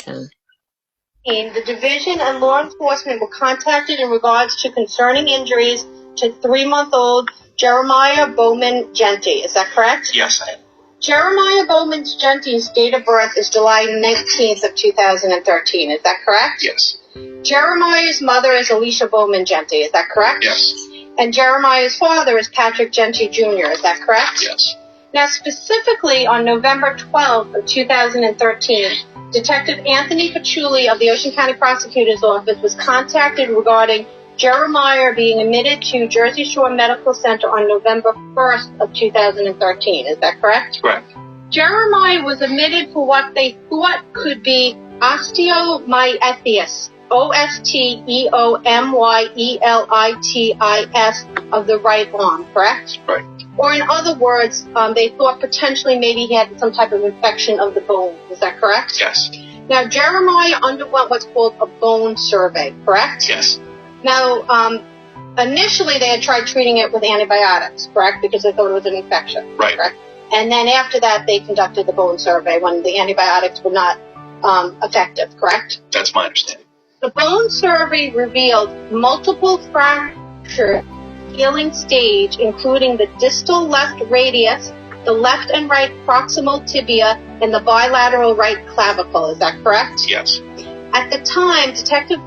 10. The division and law enforcement were contacted in regards to concerning injuries to 3-month-old Jeremiah Bowman Genty. Is that correct? Yes, I am. Jeremiah Bowman Genty's date of birth is July 19th of 2013. Is that correct? Yes. Jeremiah's mother is Alicia Bowman Genty. Is that correct? Yes. And Jeremiah's father is Patrick Genty Jr. Is that correct? Yes. Now, specifically on November 12th of 2013, Detective Anthony Patchouli of the Ocean County Prosecutor's Office was contacted regarding Jeremiah being admitted to Jersey Shore Medical Center on November 1st of 2013. Is that correct? Correct. Jeremiah was admitted for what they thought could be osteomyelitis, osteomyelitis of the right arm, correct? Right. Or in other words, they thought potentially maybe he had some type of infection of the bone. Is that correct? Yes. Now, Jeremiah underwent what's called a bone survey, correct? Yes. Now, initially they had tried treating it with antibiotics, correct? Because they thought it was an infection. Right. Correct? And then after that, they conducted the bone survey when the antibiotics were not effective, correct? That's my understanding. The bone survey revealed multiple fractures healing stage, including the distal left radius, the left and right proximal tibia, and the bilateral right clavicle. Is that correct? Yes. At the time, Detective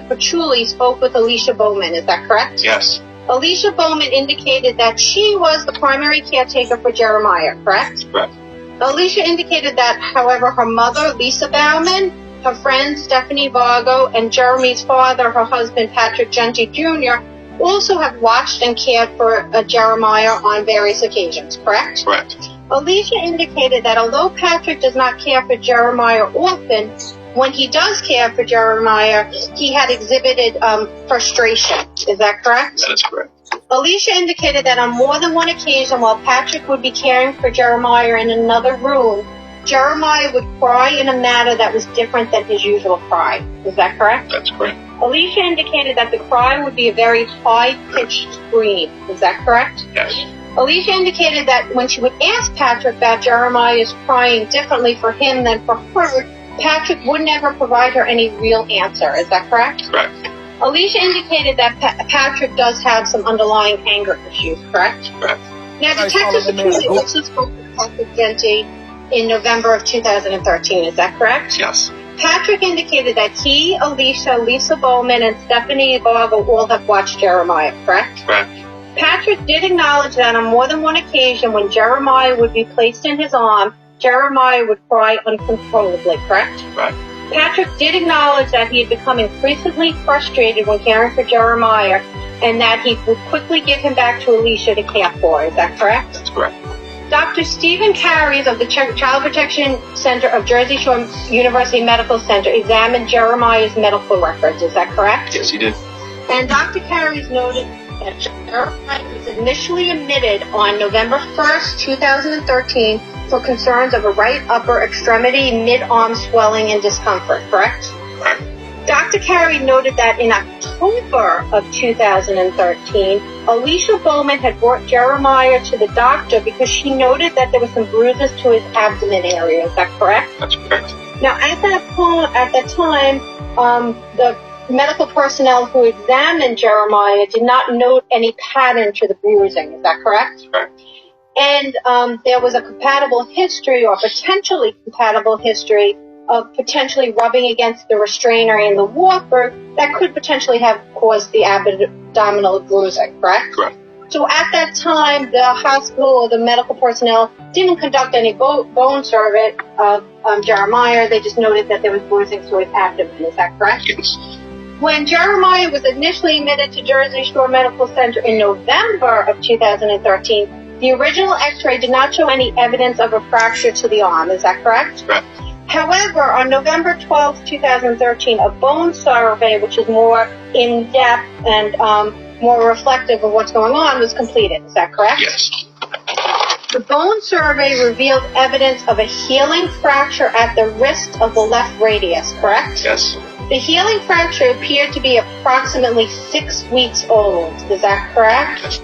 Patchouli spoke with Alicia Bowman. Is that correct? Yes. Alicia Bowman indicated that she was the primary caretaker for Jeremiah, correct? Correct. Alicia indicated that, however, her mother, Lisa Bauman, her friend, Stephanie Vargo, and Jeremy's father, her husband, Patrick Genty Jr., also have watched and cared for Jeremiah on various occasions, correct? Correct. Alicia indicated that although Patrick does not care for Jeremiah often, when he does care for Jeremiah, he had exhibited frustration. Is that correct? That is correct. Alicia indicated that on more than one occasion, while Patrick would be caring for Jeremiah in another room, Jeremiah would cry in a manner that was different than his usual cry. Is that correct? That's correct. Alicia indicated that the cry would be a very high-pitched scream. Is that correct? Yes. Alicia indicated that when she would ask Patrick about Jeremiah's crying differently for him than for her, Patrick would never provide her any real answer. Is that correct? Correct. Alicia indicated that Patrick does have some underlying anger issues, correct? Correct. Now, Detective Patchouli also spoke with Patrick Genty in November of 2013. Is that correct? Yes. Patrick indicated that he, Alicia, Lisa Bowman, and Stephanie Vargo all have watched Jeremiah, correct? Correct. Patrick did acknowledge that on more than one occasion when Jeremiah would be placed in his arm, Jeremiah would cry uncontrollably, correct? Right. Patrick did acknowledge that he had become increasingly frustrated when caring for Jeremiah and that he would quickly give him back to Alicia to care for. Is that correct? That's correct. Dr. Stephen Carries of the Child Protection Center of Jersey Shore University Medical Center examined Jeremiah's medical records. Is that correct? Yes, he did. And Dr. Carries noted that Jeremiah was initially admitted on November 1st, 2013 for concerns of a right upper extremity, mid-arm swelling and discomfort, correct? Correct. Dr. Carey noted that in October of 2013, Alicia Bowman had brought Jeremiah to the doctor because she noted that there were some bruises to his abdomen area. Is that correct? That's correct. Now, at that time, the medical personnel who examined Jeremiah did not note any pattern to the bruising. Is that correct? Correct. And there was a compatible history or potentially compatible history of potentially rubbing against the restrainer and the walker that could potentially have caused the abdominal bruising, correct? Correct. So at that time, the hospital or the medical personnel didn't conduct any bone survey of Jeremiah. They just noted that there was bruising to his abdomen. Is that correct? Yes. When Jeremiah was initially admitted to Jersey Shore Medical Center in November of 2013, the original x-ray did not show any evidence of a fracture to the arm. Is that correct? Correct. However, on November 12, 2013, a bone survey, which is more in-depth and more reflective of what's going on, was completed. Is that correct? Yes. The bone survey revealed evidence of a healing fracture at the wrist of the left radius, correct? Yes. The healing fracture appeared to be approximately 6 weeks old. Is that correct? Yes.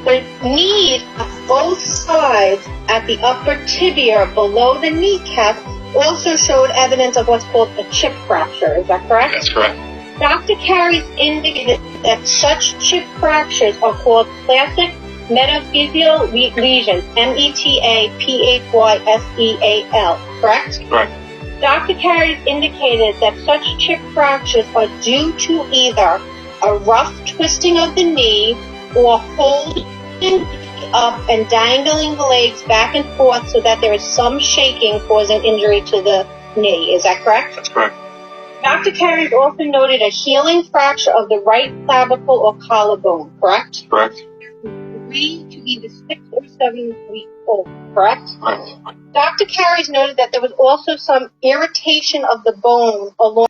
The knee on both sides at the upper tibia below the kneecap also showed evidence of what's called a chip fracture. Is that correct? That's correct. Dr. Carey's indicated that such chip fractures are called classic metaphyseal lesions, METAPHYSEAL, correct? Correct. Dr. Carey's indicated that such chip fractures are due to either a rough twisting of the knee or holding up and dangling the legs back and forth so that there is some shaking causing injury to the knee. Is that correct? That's correct. Dr. Carey also noted a healing fracture of the right clavicle or collarbone, correct? Correct. Agreed to either 6 or 7 weeks old, correct? Correct. Dr. Carey noted that there was also some irritation of the bone along